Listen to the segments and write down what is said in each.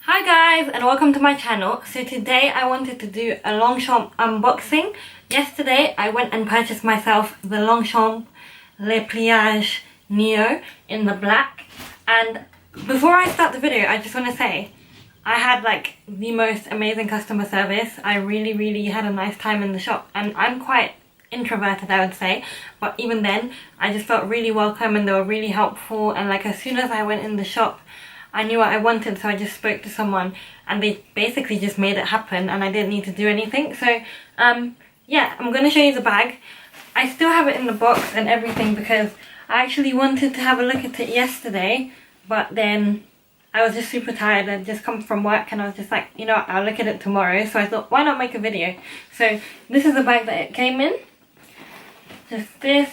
Hi guys and welcome to my channel. So today I wanted to do a Longchamp unboxing. Yesterday I went and purchased myself the Longchamp Le Pliage Néo in the black, and before I start the video I just want to say I had like the most amazing customer service. I really had a nice time in the shop, and I'm quite introverted, I would say, but even then I just felt really welcome and they were really helpful. And like as soon as I went in the shop I knew what I wanted, so I just spoke to someone and they basically just made it happen and I didn't need to do anything. So yeah, I'm gonna show you the bag. I still have it in the box and everything because I actually wanted to have a look at it yesterday, but then I was just super tired. I'd just come from work and I was just like, you know what, I'll look at it tomorrow. So I thought, why not make a video? So this is the bag that it came in. Just this.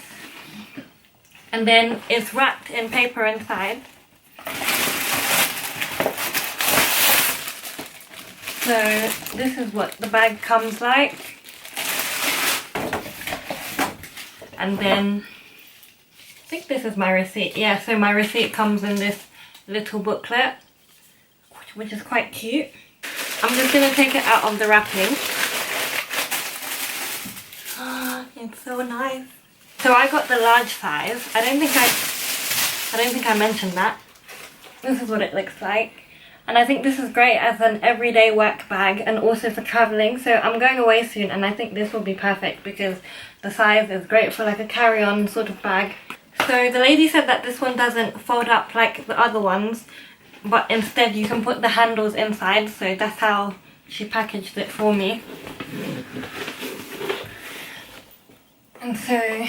And then it's wrapped in paper inside. So this is what the bag comes like. And then I think this is my receipt. Yeah, so my receipt comes in this little booklet, which is quite cute. I'm just going to take it out of the wrapping. It's so nice. So I got the large size. I don't think I mentioned that. This is what it looks like. And I think this is great as an everyday work bag and also for traveling. So I'm going away soon and I think this will be perfect because the size is great for like a carry-on sort of bag. So the lady said that this one doesn't fold up like the other ones, but instead you can put the handles inside. So that's how she packaged it for me. And so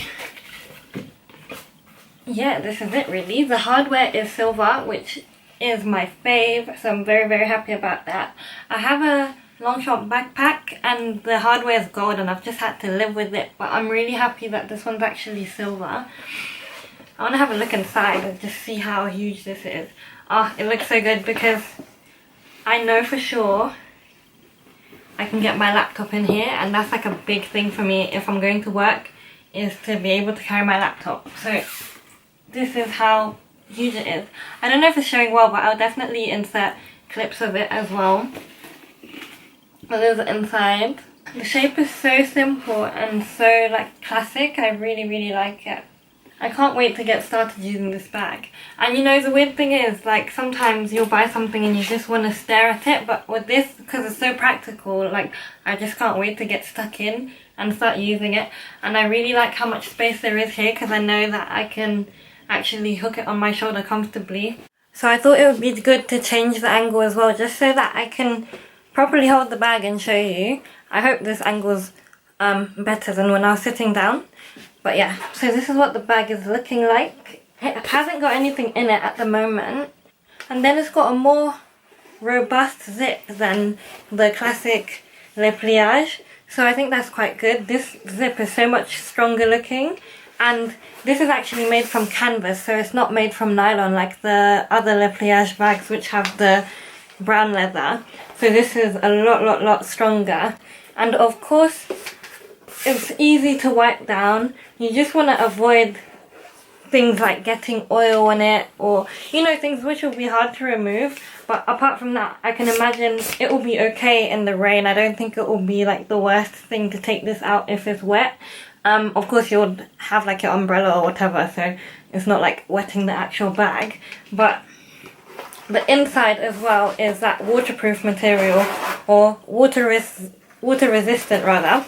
yeah, this is it really. The hardware is silver, which is my fave, so I'm very happy about that. I have a Longchamp backpack and the hardware is gold and I've just had to live with it, but I'm really happy that this one's actually silver. I want to have a look inside and just see how huge this is. Oh, it looks so good because I know for sure I can get my laptop in here, and that's like a big thing for me if I'm going to work, is to be able to carry my laptop. So this is how huge it is. I don't know if it's showing well, but I'll definitely insert clips of it as well. But there's the inside. The shape is so simple and so like classic. I really like it. I can't wait to get started using this bag. And you know, the weird thing is, like, sometimes you'll buy something and you just want to stare at it, but with this, because it's so practical, like, I just can't wait to get stuck in and start using it. And I really like how much space there is here because I know that I can actually hook it on my shoulder comfortably. So I thought it would be good to change the angle as well, just so that I can properly hold the bag and show you. I hope this angle's better than when I was sitting down. But yeah, so this is what the bag is looking like. It hasn't got anything in it at the moment. And then it's got a more robust zip than the classic Le Pliage. So I think that's quite good. This zip is so much stronger looking. And this is actually made from canvas, so it's not made from nylon like the other Le Pliage bags which have the brown leather. So this is a lot stronger. And of course, it's easy to wipe down. You just want to avoid things like getting oil on it, or, you know, things which will be hard to remove. But apart from that, I can imagine it will be okay in the rain. I don't think it will be like the worst thing to take this out if it's wet. Of course you'll have like your umbrella or whatever, so it's not like wetting the actual bag. But the inside as well is that waterproof material, or water resistant rather.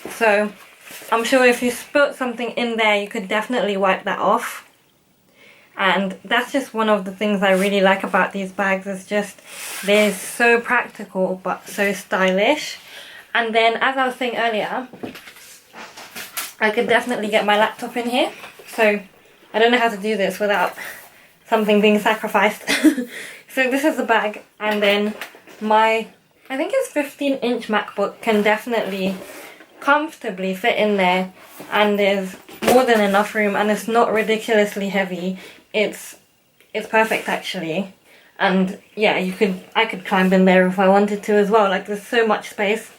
So I'm sure if you spilt something in there you could definitely wipe that off. And that's just one of the things I really like about these bags, is just they're so practical but so stylish. And then, as I was saying earlier, I could definitely get my laptop in here. So I don't know how to do this without something being sacrificed. So this is the bag, and then my, I think it's 15-inch MacBook can definitely comfortably fit in there, and there's more than enough room, and it's not ridiculously heavy. It's perfect actually. And yeah, I could climb in there if I wanted to as well. Like, there's so much space.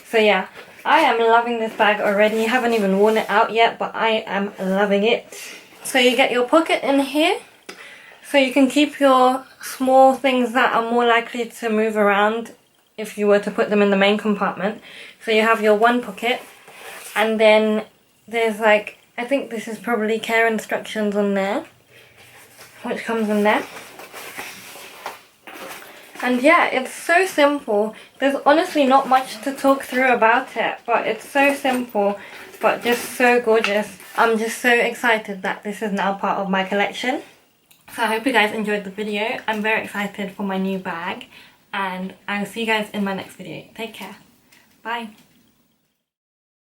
So yeah, I am loving this bag already. Haven't even worn it out yet, but I am loving it. So you get your pocket in here. So you can keep your small things that are more likely to move around if you were to put them in the main compartment. So you have your one pocket, and then there's like, I think this is probably care instructions on there, which comes in there. And yeah, it's so simple. There's honestly not much to talk through about it, but it's so simple, but just so gorgeous. I'm just so excited that this is now part of my collection. So I hope you guys enjoyed the video. I'm very excited for my new bag, and I'll see you guys in my next video. Take care. Bye.